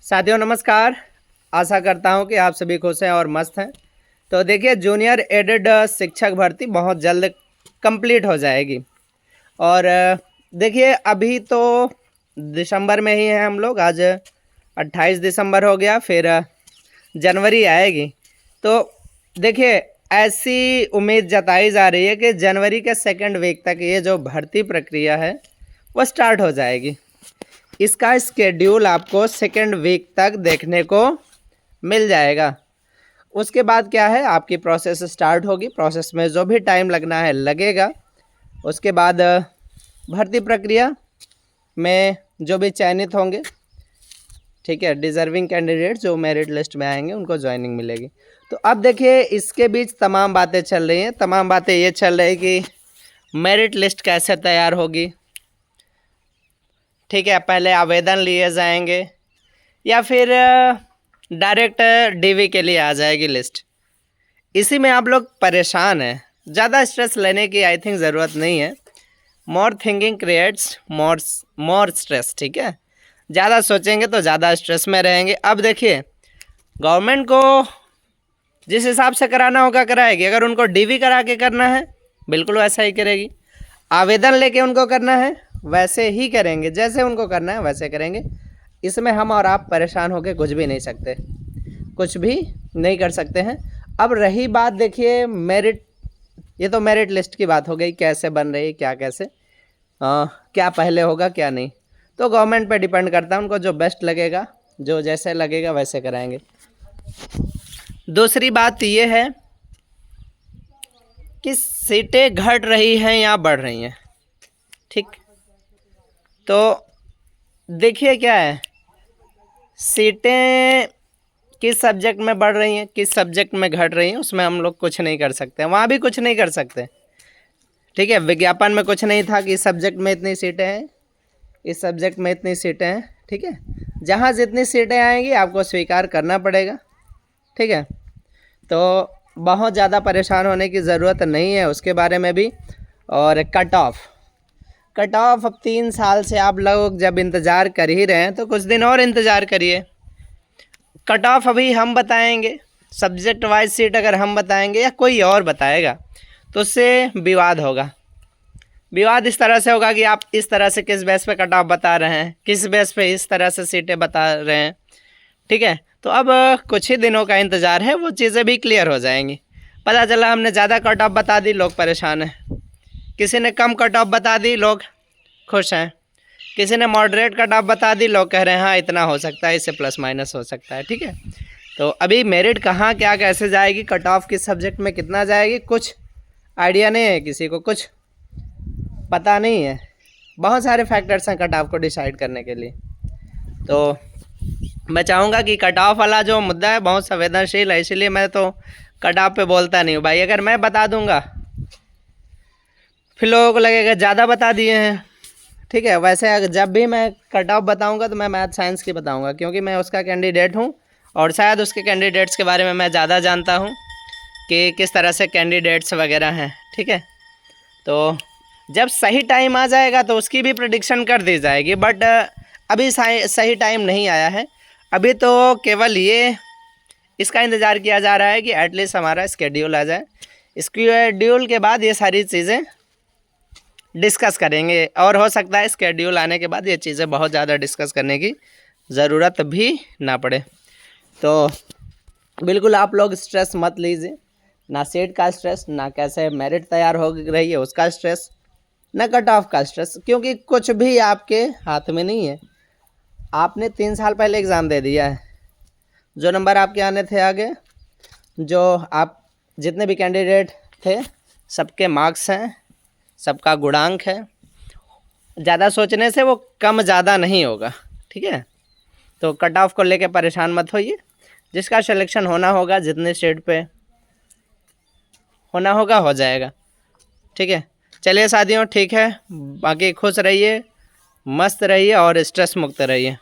साथियों नमस्कार। आशा करता हूं कि आप सभी खुश हैं और मस्त हैं। तो देखिए, जूनियर एडेड शिक्षक भर्ती बहुत जल्द कंप्लीट हो जाएगी। और देखिए, अभी तो दिसंबर में ही हैं हम लोग। आज 28 दिसंबर हो गया, फिर जनवरी आएगी। तो देखिए, ऐसी उम्मीद जताई जा रही है कि जनवरी के सेकंड वीक तक ये जो भर्ती प्रक्रिया है वो स्टार्ट हो जाएगी। इसका स्केड्यूल आपको सेकेंड वीक तक देखने को मिल जाएगा। उसके बाद क्या है, आपकी प्रोसेस स्टार्ट होगी। प्रोसेस में जो भी टाइम लगना है लगेगा। उसके बाद भर्ती प्रक्रिया में जो भी चयनित होंगे, ठीक है, डिज़र्विंग कैंडिडेट जो मेरिट लिस्ट में आएंगे उनको ज्वाइनिंग मिलेगी। तो अब देखिए, इसके बीच तमाम बातें चल रही हैं। तमाम बातें ये चल रही कि मेरिट लिस्ट कैसे तैयार होगी, ठीक है, पहले आवेदन लिए जाएंगे या फिर डायरेक्ट डीवी के लिए आ जाएगी लिस्ट। इसी में आप लोग परेशान हैं। ज़्यादा स्ट्रेस लेने की आई थिंक ज़रूरत नहीं है। मोर थिंकिंग क्रिएट्स मोर स्ट्रेस, ठीक है। ज़्यादा सोचेंगे तो ज़्यादा स्ट्रेस में रहेंगे। अब देखिए, गवर्नमेंट को जिस हिसाब से कराना होगा कराएगी। अगर उनको डीवी करा के करना है बिल्कुल वैसा ही करेगी। आवेदन लेके उनको करना है वैसे ही करेंगे। जैसे उनको करना है वैसे करेंगे। इसमें हम और आप परेशान होकर कुछ भी नहीं सकते, कुछ भी नहीं कर सकते हैं। अब रही बात, देखिए मेरिट, ये तो मेरिट लिस्ट की बात हो गई, कैसे बन रही, क्या कैसे क्या पहले होगा क्या नहीं, तो गवर्नमेंट पे डिपेंड करता है। उनको जो बेस्ट लगेगा, जो जैसे लगेगा वैसे कराएंगे। दूसरी बात ये है कि सीटें घट रही हैं या बढ़ रही हैं, ठीक। तो देखिए क्या है, सीटें किस सब्जेक्ट में बढ़ रही हैं, किस सब्जेक्ट में घट रही हैं, उसमें हम लोग कुछ नहीं कर सकते। वहाँ भी कुछ नहीं कर सकते, ठीक है। विज्ञापन में कुछ नहीं था कि इस सब्जेक्ट में इतनी सीटें हैं, इस सब्जेक्ट में इतनी सीटें हैं, ठीक है। जहाँ जितनी सीटें आएंगी आपको स्वीकार करना पड़ेगा, ठीक है। तो बहुत ज़्यादा परेशान होने की ज़रूरत नहीं है उसके बारे में भी। और कट ऑफ अब 3 साल से आप लोग जब इंतज़ार कर ही रहे हैं तो कुछ दिन और इंतज़ार करिए। कट ऑफ अभी हम बताएंगे, सब्जेक्ट वाइज सीट अगर हम बताएंगे या कोई और बताएगा तो उससे विवाद होगा। विवाद इस तरह से होगा कि आप इस तरह से किस बेस पे कट ऑफ बता रहे हैं, किस बेस पे इस तरह से सीटें बता रहे हैं, ठीक है। तो अब कुछ ही दिनों का इंतज़ार है, वो चीज़ें भी क्लियर हो जाएंगी। पता चला हमने ज़्यादा कट ऑफ बता दी, लोग परेशान हैं। किसी ने कम कट ऑफ बता दी, लोग खुश हैं। किसी ने मॉडरेट कट ऑफ बता दी, लोग कह रहे हैं हाँ इतना हो सकता है, इससे प्लस माइनस हो सकता है, ठीक है। तो अभी मेरिट कहाँ क्या कैसे जाएगी, कट ऑफ किस सब्जेक्ट में कितना जाएगी, कुछ आइडिया नहीं है, किसी को कुछ पता नहीं है। बहुत सारे फैक्टर्स हैं कट ऑफ को डिसाइड करने के लिए। तो मैं चाहूँगा कि कट ऑफ वाला जो मुद्दा है बहुत संवेदनशील है, इसीलिए मैं तो कट ऑफ पे बोलता नहीं हूँ भाई। अगर मैं बता दूँगा फिर लोगों को लगेगा ज़्यादा बता दिए हैं, ठीक है। वैसे अगर जब भी मैं कट ऑफ बताऊँगा तो मैं मैथ साइंस की बताऊँगा, क्योंकि मैं उसका कैंडिडेट हूँ और शायद उसके कैंडिडेट्स के बारे में मैं ज़्यादा जानता हूँ कि किस तरह से कैंडिडेट्स वगैरह हैं, ठीक है। तो जब सही टाइम आ जाएगा तो उसकी भी प्रेडिक्शन कर दी जाएगी, बट अभी सही टाइम नहीं आया है। अभी तो केवल ये इसका इंतज़ार किया जा रहा है कि एटलीस्ट हमारा स्केड्यूल आ जाए। स्केड्यूल के बाद ये सारी चीज़ें डिस्कस करेंगे, और हो सकता है स्केड्यूल आने के बाद ये चीज़ें बहुत ज़्यादा डिस्कस करने की ज़रूरत भी ना पड़े। तो बिल्कुल आप लोग स्ट्रेस मत लीजिए, ना सीट का स्ट्रेस, ना कैसे मेरिट तैयार हो रही है उसका स्ट्रेस, ना कट ऑफ का स्ट्रेस, क्योंकि कुछ भी आपके हाथ में नहीं है। आपने 3 साल पहले एग्ज़ाम दे दिया है, जो नंबर आपके आने थे आगे, जो आप जितने भी कैंडिडेट थे सबके मार्क्स हैं, सबका गुणांक है। ज़्यादा सोचने से वो कम ज़्यादा नहीं होगा, ठीक है। तो कट ऑफ को लेके परेशान मत होइए। जिसका सिलेक्शन होना होगा, जितने सीट पे होना होगा हो जाएगा, ठीक है। चलिए साथियों, ठीक है, बाकी खुश रहिए, मस्त रहिए और स्ट्रेस मुक्त रहिए।